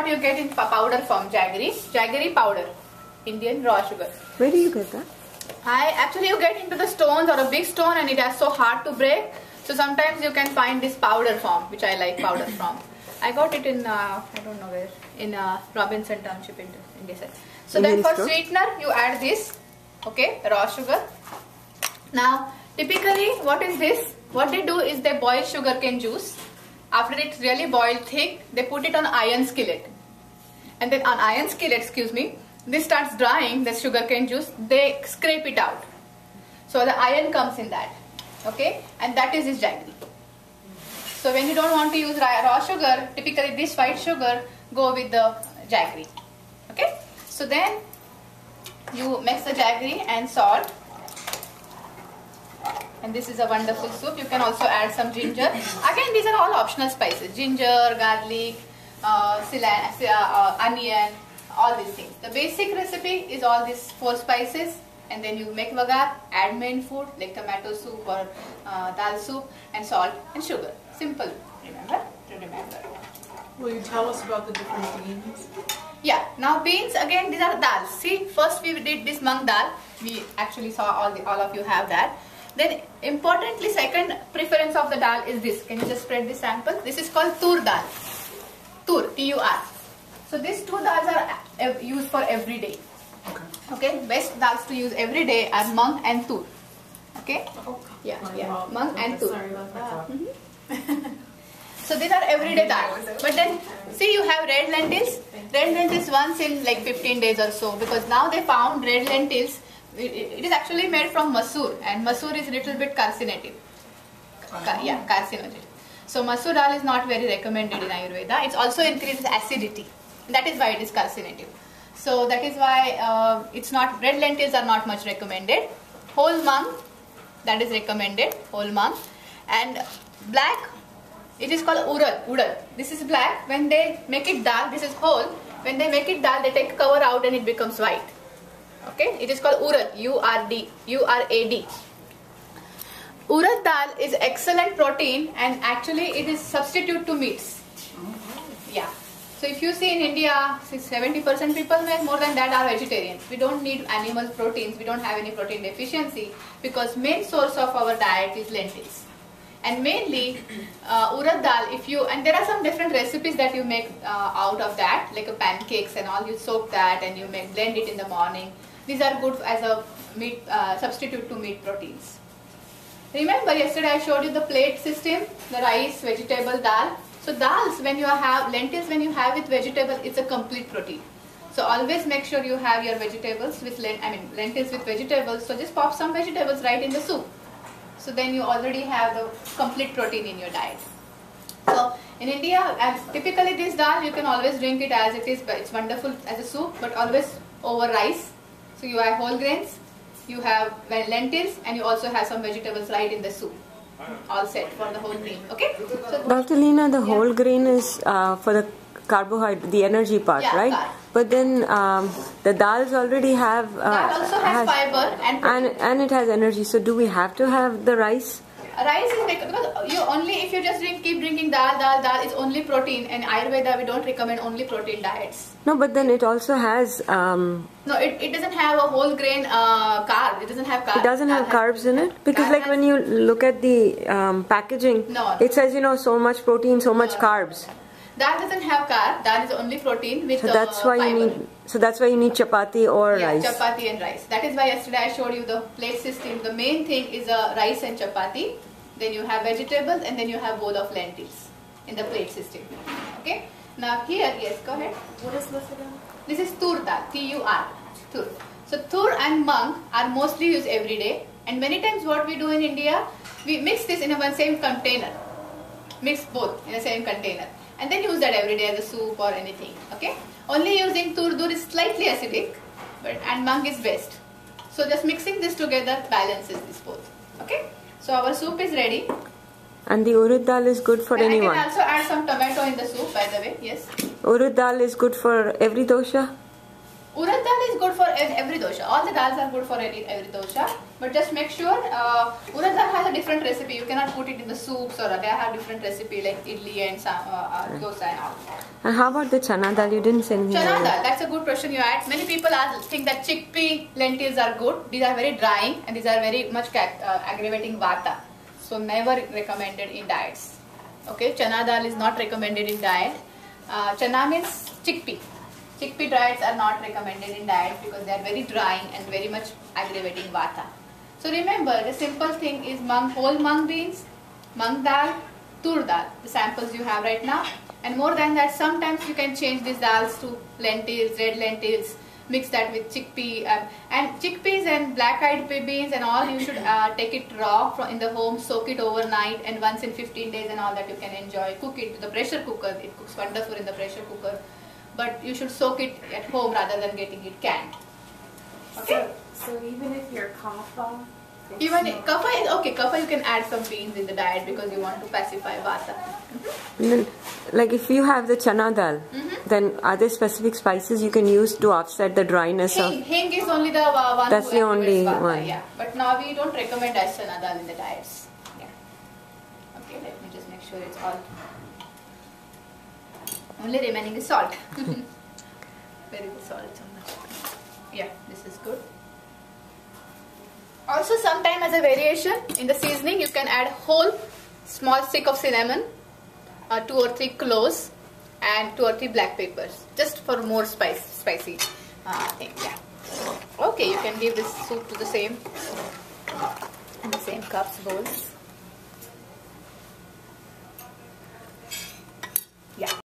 you get in powder form, jaggery. Jaggery powder, Indian raw sugar. Where do you get that? Actually you get into the stones or a big stone and it is so hard to break. So sometimes you can find this powder form, which I like powder from. I got it in, I don't know where, in Robinson Township in India. So then for sweetener, you add this, okay, raw sugar. Now, typically, what is this? What they do is they boil sugarcane juice. After it's really boiled thick, they put it on iron skillet. And then on iron skillet, this starts drying, the sugarcane juice, they scrape it out. So the iron comes in that, okay? And that is this jaggery. So when you don't want to use raw sugar, typically this white sugar, go with the jaggery, okay? So then you mix the jaggery and salt. And this is a wonderful soup. You can also add some ginger. Again, these are all optional spices. Ginger, garlic, onion, all these things. The basic recipe is all these 4 spices. And then you make vagar, add main food like tomato soup or dal soup, and salt and sugar. Simple, remember? Will you tell us about the different beans? Yeah, now beans, again, these are dals. See, first we did this mung dal. We actually saw all of you have that. Then importantly, second preference of the dal is this. Can you just spread this sample? This is called tur dal. Tur, T-U-R. So these 2 dals are used for every day. Okay, best dals to use every day are mung and tur. Okay? Yeah, mung and tur. Sorry about that. So these are everyday dals. But then, see, you have red lentils. Red lentils once in like 15 days or so, because now they found red lentils. It is actually made from masoor, and masoor is a little bit carcinogen. Carcinogen. So masoor dal is not very recommended in Ayurveda. It also increases acidity. That is why it is carcinogen. So that is why it's not, red lentils are not much recommended. Whole mung, that is recommended, whole mung. And black, it is called urad. This is black. When they make it dal, this is whole. When they make it dal, they take cover out and it becomes white. Okay, it is called urad, U-R-D, U-R-A-D. Urad dal is excellent protein, and actually it is substitute to meats. Yeah. So if you see in India, 70% people, more than that, are vegetarians. We don't need animal proteins. We don't have any protein deficiency because main source of our diet is lentils. And mainly urad dal, and there are some different recipes that you make out of that, like a pancakes and all. You soak that and you blend it in the morning. These are good as a meat substitute to meat proteins. Remember yesterday I showed you the plate system, the rice, vegetable, dal. So dals, when you have lentils, when you have with vegetable, it's a complete protein. So always make sure you have your vegetables with lentils with vegetables. So just pop some vegetables right in the soup. So then you already have the complete protein in your diet. So in India, typically this dal you can always drink it as it is, but it's wonderful as a soup, but always over rice. So you have whole grains, you have lentils, and you also have some vegetables right in the soup. All set for the whole grain. Okay? So Dr. Lina, the whole grain is for the carbohydrate, the energy part, right? Carb. But then the dals already have... dal also has fiber and it has energy. So do we have to have the rice? Rice is because you only, if you just keep drinking dal is only protein, and Ayurveda we don't recommend only protein diets. No, but then it also has... no, it doesn't have a whole grain carb. It doesn't have carbs. It doesn't have carbs in it? Because like when you look at the packaging, it says, so much protein, so much carbs. Dal doesn't have carb. Dal is only protein with that's why fiber. That's why you need chapati or rice. Chapati and rice. That is why yesterday I showed you the plate system. The main thing is rice and chapati. Then you have vegetables, and then you have bowl of lentils in the plate system. Okay. Now here, yes, go ahead. What is this again? This is tur dal, T-U-R, tur. So tur and mung are mostly used every day, and many times what we do in India, we mix this in one same container. Mix both in the same container, and then use that every day as a soup or anything. Okay. Only using tur is slightly acidic, and mung is best. So just mixing this together balances this both. Okay. So our soup is ready. And the urad dal is good for anyone. I can also add some tomato in the soup, by the way. Yes. Urad dal is good for every dosha? Urad dal is good for every dosha. All the dals are good for every dosha. But just make sure, urad dal has a different recipe. You cannot put it in the soups, or they have different recipe like idli and dosa and all. And how about the chana dal? You didn't say anything. Chana dal, that's a good question you asked. Many people think that chickpea lentils are good. These are very drying and these are very much aggravating vata. So never recommended in diets. Okay, chana dal is not recommended in diet. Chana means chickpea. Chickpea diets are not recommended in diet because they are very drying and very much aggravating vata. So remember, the simple thing is whole mung beans, mung dal, tur dal, the samples you have right now. And more than that, sometimes you can change these dals to lentils, red lentils, mix that with chickpea. And chickpeas and black-eyed beans and all, you should take it raw in the home, soak it overnight, and once in 15 days and all that you can enjoy. Cook it to the pressure cooker. It cooks wonderful in the pressure cooker. But you should soak it at home rather than getting it canned. Okay? So even if you're kapha, Even kapha is okay. Kapha you can add some beans in the diet because you want to pacify vata. And then, like if you have the chana dal, then are there specific spices you can use to offset the dryness of? Hing is only the one. That's who the only vata, one. Yeah, but now we don't recommend as chana dal in the diets. Yeah. Okay, let me just make sure it's all. Only remaining is salt. Very good salt. Yeah, this is good. Also, sometime as a variation in the seasoning, you can add whole small stick of cinnamon, 2 or 3 cloves, and 2 or 3 black peppers, just for more spicy thing. Yeah. Okay, you can give this soup to the same cups, bowls. Yeah.